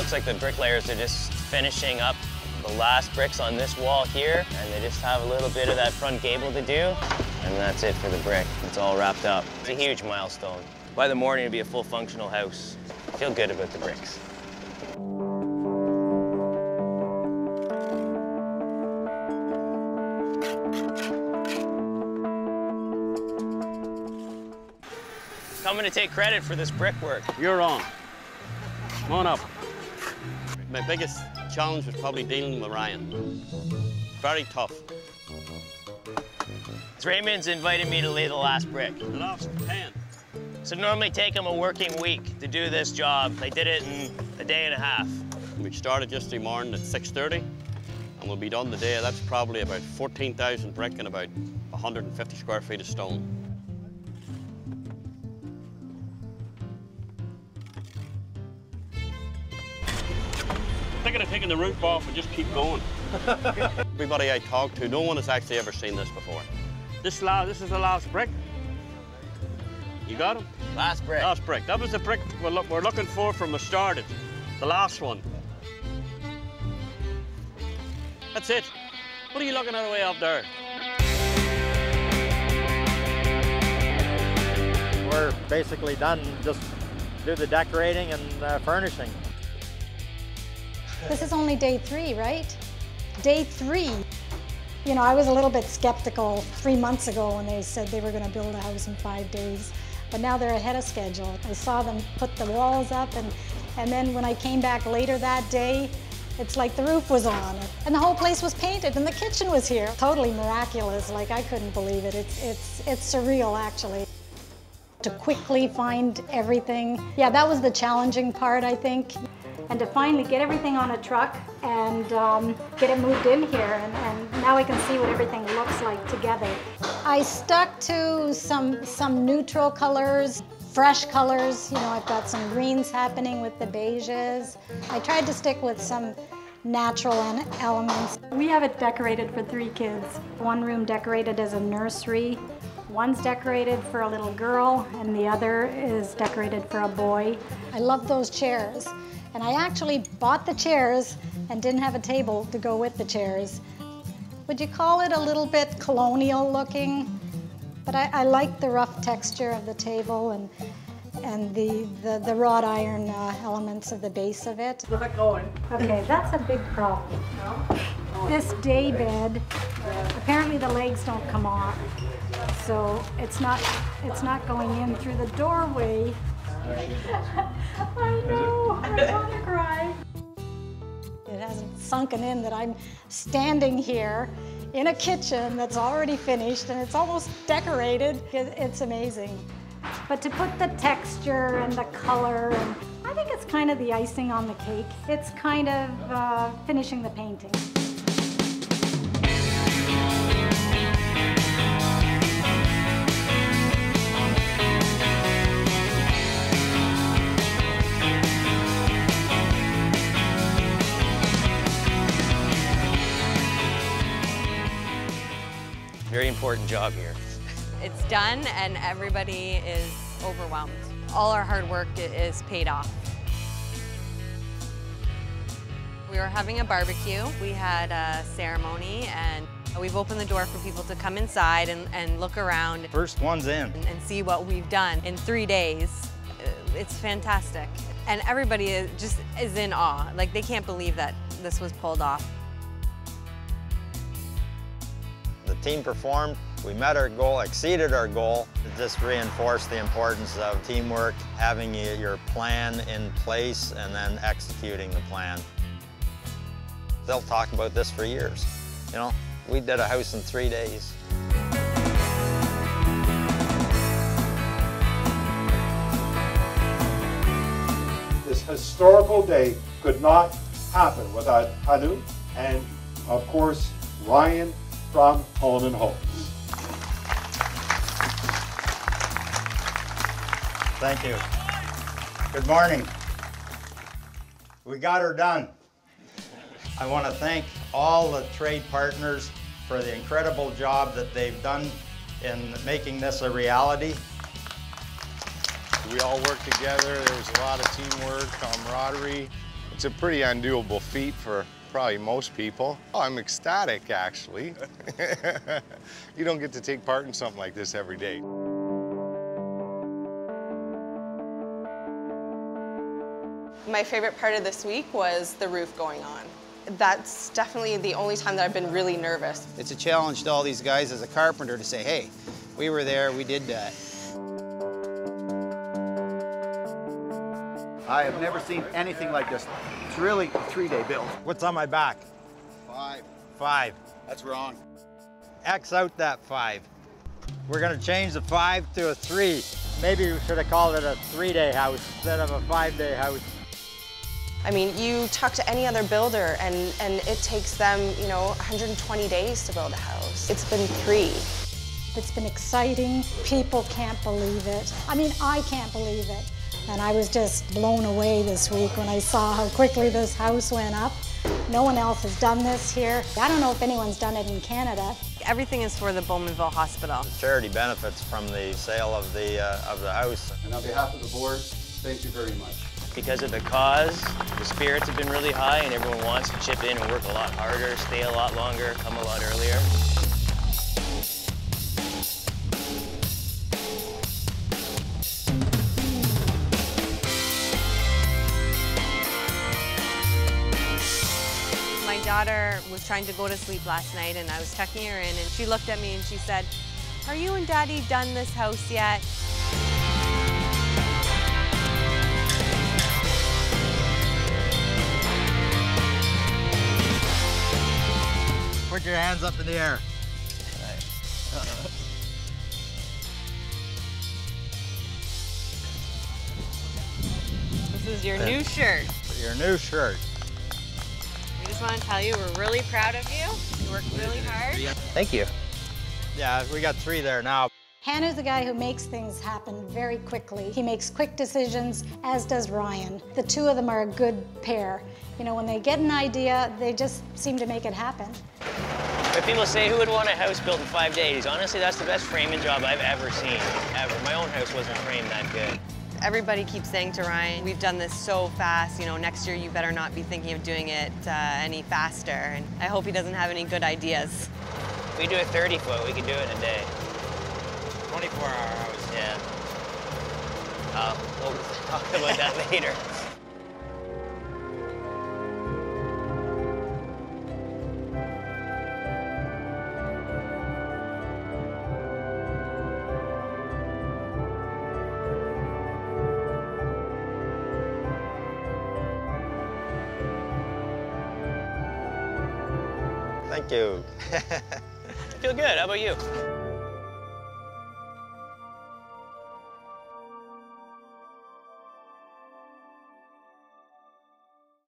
Looks like the bricklayers are just finishing up the last bricks on this wall here, and they just have a little bit of that front gable to do, and that's it for the brick. It's all wrapped up. It's a huge milestone. By the morning, it'll be a full functional house. I feel good about the bricks. Coming to take credit for this brickwork. You're on. Come on up. My biggest challenge was probably dealing with Ryan. Very tough. Raymond's invited me to lay the last brick. The last 10. So normally take them a working week to do this job. They did it in a day and a half. We started yesterday morning at 6:30, and we'll be done today. That's probably about 14,000 brick and about 150 square feet of stone. Thinking of taking the roof off and just keep going. Everybody I talk to, no one has actually ever seen this before. This is the last brick. You got it? Last brick. Last brick. That was the brick we're looking for from the start. The last one. That's it. What are you looking at way up there? We're basically done. Just do the decorating and furnishing. This is only day 3, right? Day 3. You know, I was a little bit skeptical 3 months ago when they said they were going to build a house in 5 days, but now they're ahead of schedule. I saw them put the walls up, and then when I came back later that day, it's like the roof was on, and the whole place was painted, and the kitchen was here. Totally miraculous. Like, I couldn't believe it. It's surreal, actually. To quickly find everything. Yeah, that was the challenging part, I think. And to finally get everything on a truck and get it moved in here, and now I can see what everything looks like together. I stuck to some neutral colors, fresh colors. You know, I've got some greens happening with the beiges. I tried to stick with some natural elements. We have it decorated for 3 kids. One room decorated as a nursery. One's decorated for a little girl, and the other is decorated for a boy. I love those chairs. And I actually bought the chairs and didn't have a table to go with the chairs. Would you call it a little bit colonial looking? But I like the rough texture of the table and the wrought iron elements of the base of it. How's it going? Okay, that's a big problem. This day bed, apparently the legs don't come off, so it's not going in through the doorway. I know, I want to cry. It hasn't sunken in that I'm standing here in a kitchen that's already finished and it's almost decorated. It's amazing. But to put the texture and the color, and I think it's kind of the icing on the cake. It's kind of finishing the painting. Very important job here. It's done and everybody is overwhelmed. All our hard work is paid off. We were having a barbecue. We had a ceremony and we've opened the door for people to come inside and look around. First one's in. And see what we've done in 3 days. It's fantastic. And everybody is in awe. Like, they can't believe that this was pulled off. The team performed. We met our goal, exceeded our goal. It just reinforced the importance of teamwork, having your plan in place and then executing the plan. They'll talk about this for years. You know, we did a house in 3 days. This historical day could not happen without Hanu and, of course, Ryan from Halminen Homes. Thank you. Good morning. We got her done. I want to thank all the trade partners for the incredible job that they've done in making this a reality. We all worked together. There was a lot of teamwork, camaraderie. It's a pretty undoable feat for probably most people. Oh, I'm ecstatic, actually. You don't get to take part in something like this every day. My favorite part of this week was the roof going on. That's definitely the only time that I've been really nervous. It's a challenge to all these guys as a carpenter to say, hey, we were there, we did that. I have never seen anything like this. It's really a 3-day build. What's on my back? 5. 5. That's wrong. X out that 5. We're gonna change the 5 to a 3. Maybe we should have called it a 3-day house instead of a 5-day house. I mean, you talk to any other builder and it takes them, 120 days to build a house. It's been 3. It's been exciting. People can't believe it. I mean, I can't believe it. And I was just blown away this week when I saw how quickly this house went up. No one else has done this here. I don't know if anyone's done it in Canada. Everything is for the Bowmanville Hospital. Charity benefits from the sale of the house. And on behalf of the board, thank you very much. Because of the cause, the spirits have been really high and everyone wants to chip in and work a lot harder, stay a lot longer, come a lot earlier. My daughter was trying to go to sleep last night and I was tucking her in and she looked at me and she said, "Are you and Daddy done this house yet?" Put your hands up in the air. This is your new shirt. Your new shirt. We just want to tell you we're really proud of you. You worked really hard. Thank you. Yeah, we got 3 there now. Hannah's the guy who makes things happen very quickly. He makes quick decisions, as does Ryan. The two of them are a good pair. When they get an idea, they just seem to make it happen. But people say, who would want a house built in 5 days? Honestly, that's the best framing job I've ever seen, ever. My own house wasn't framed that good. Everybody keeps saying to Ryan, we've done this so fast, next year you better not be thinking of doing it any faster. And I hope he doesn't have any good ideas. If we do a 30-foot, we could do it in a day. 24-hour house. Yeah. We'll talk about that later. Thank you. I feel good. How about you?